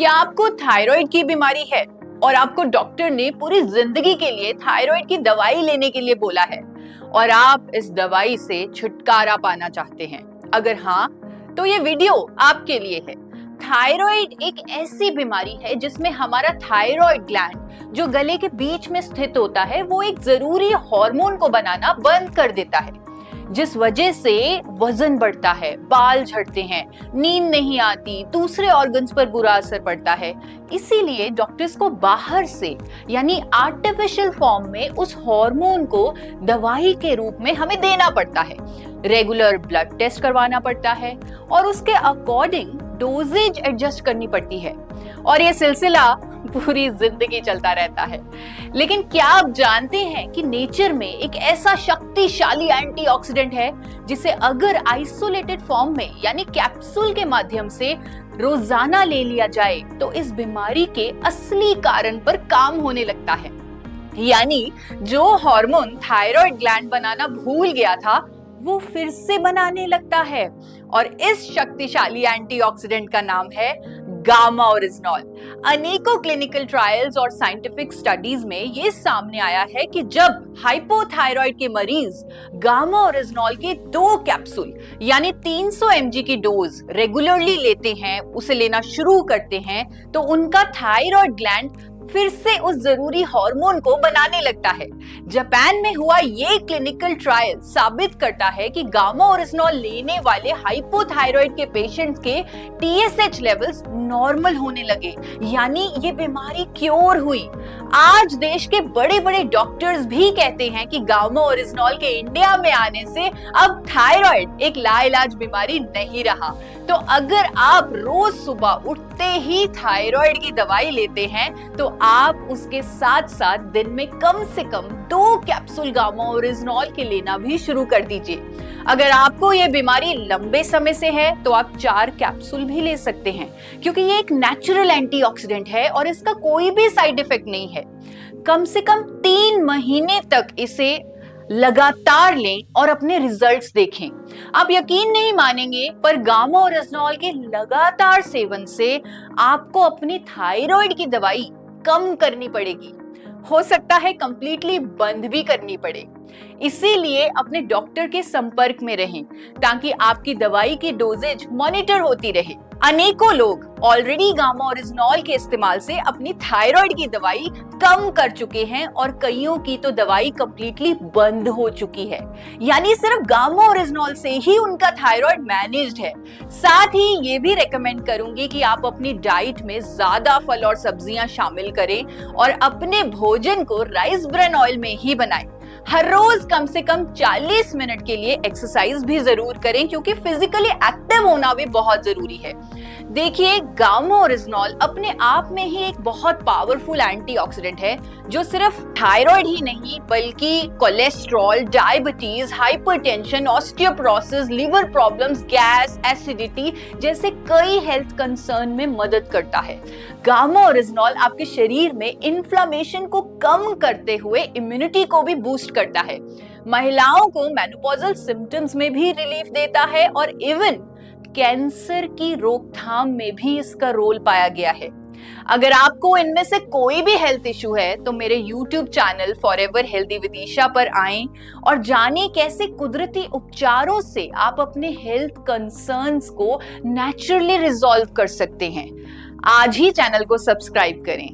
क्या आपको थायराइड की बीमारी है और आपको डॉक्टर ने पूरी जिंदगी के लिए थायराइड की दवाई लेने के लिए बोला है और आप इस दवाई से छुटकारा पाना चाहते हैं? अगर हाँ, तो ये वीडियो आपके लिए है। थायराइड एक ऐसी बीमारी है जिसमें हमारा थायराइड ग्लैंड जो गले के बीच में स्थित होता है वो एक जरूरी हार्मोन को बनाना बंद कर देता है, जिस वजह से वजन बढ़ता है, बाल झड़ते हैं, नींद नहीं आती, दूसरे ऑर्गन्स पर बुरा असर पड़ता है। इसीलिए डॉक्टर्स को बाहर से यानी आर्टिफिशियल फॉर्म में उस हार्मोन को दवाई के रूप में हमें देना पड़ता है। रेगुलर ब्लड टेस्ट करवाना पड़ता है और उसके अकॉर्डिंग डोजेज एडजस्ट करनी पड़ती है और ये सिलसिला पूरी जिंदगी चलता रहता है। लेकिन क्या आप जानते हैं कि नेचर में एक ऐसा शक्तिशाली एंटीऑक्सीडेंट है जिसे अगर आइसोलेटेड फॉर्म में यानी कैप्सूल के माध्यम से रोजाना ले लिया जाए तो इस बीमारी के असली कारण पर काम होने लगता है। यानी जो हार्मोन थायराइड ग्लैंड बनाना भूल गया था वो फिर से बनाने लगता है और इस शक्तिशाली एंटीऑक्सीडेंट का नाम है गामा ओरिजिनॉल। अनेकों क्लिनिकल ट्रायल्स और साइंटिफिक स्टडीज में ये सामने आया है कि जब हाइपोथायराइड के मरीज गामा ओरिजिनॉल के 2 कैप्सूल यानी 300 mg की डोज रेगुलरली लेते हैं, उसे लेना शुरू करते हैं, तो उनका थायराइड ग्लैंड फिर से उस जरूरी हार्मोन को बनाने लगता है। जापान में हुआ ये क्लिनिकल ट्रायल साबित करता है कि गामा ओरिजिनॉल लेने वाले हाइपोथायराइड के पेशेंट्स के TSH लेवल्स नॉर्मल होने लगे, यानी ये बीमारी क्योर हुई। आज देश के बड़े बड़े डॉक्टर्स भी कहते हैं कि गामा ओरिजिनॉल के इंडिया में आने से अब थायराइड एक लाइलाज बीमारी नहीं रहा। तो अगर आप रोज सुबह उठते ही थायराइड की दवाई लेते हैं तो आप उसके साथ साथ दिन में कम से कम 2 कैप्सूल गामा ओरिजिनॉल के लेना भी शुरू कर दीजिए। अगर आपको ये बीमारी लंबे समय से है तो आप 4 कैप्सूल भी ले सकते हैं, क्योंकि ये एक नेचुरल एंटीऑक्सीडेंट है और इसका कोई भी साइड इफेक्ट नहीं है। कम से कम 3 महीने तक इसे लगातार लें और अपने रिजल्ट्स देखें। आप यकीन नहीं मानेंगे, पर गामा ओरिजिनॉल के लगातार सेवन से आपको अपनी थायराइड की दवाई कम करनी पड़ेगी, हो सकता है कंप्लीटली बंद भी करनी पड़े। इसीलिए अपने डॉक्टर के संपर्क में रहें ताकि आपकी दवाई की डोजेज मॉनिटर होती रहे। अनेकों लोग ऑलरेडी गामा ओरिजिनॉल के इस्तेमाल से अपनी थायराइड की दवाई कम कर चुके हैं और कईयों की तो दवाई कंप्लीटली बंद हो चुकी है, यानी सिर्फ गामा ओरिजिनॉल से ही उनका थायराइड मैनेज्ड है। साथ ही ये भी रेकमेंड करूंगी कि आप अपनी डाइट में ज्यादा फल और सब्जियां शामिल करें और अपने भोजन को राइस ब्रान ऑयल में ही बनाएं। हर रोज कम से कम 40 मिनट के लिए एक्सरसाइज भी जरूर करें, क्योंकि फिजिकली एक्टिव होना भी बहुत जरूरी है। देखिए, गामा ओरिजिनॉल अपने आप में ही एक बहुत पावरफुल एंटीऑक्सीडेंट है जो सिर्फ थायराइड ही नहीं बल्कि cholesterol, diabetes, hypertension, osteoporosis, liver problems, gas, acidity जैसे कई हेल्थ कंसर्न में मदद करता है। गामा ओरिजिनॉल आपके शरीर में इन्फ्लेमेशन को कम करते हुए इम्यूनिटी को भी बूस्ट करता है। महिलाओं को मेनोपॉजल सिम्टम्स में भी रिलीफ देता है और इवन कैंसर की रोकथाम में भी इसका रोल पाया गया है। अगर आपको इनमें से कोई भी हेल्थ इशू है तो मेरे YouTube channel forever healthy with Isha पर आएं और जानें कैसे कुदरती उपचारों से आप अपने हेल्थ कंसर्न्स को नेचुरली रिजॉल्व कर सकते हैं। आज ही चैनल को सब्सक्राइब करें।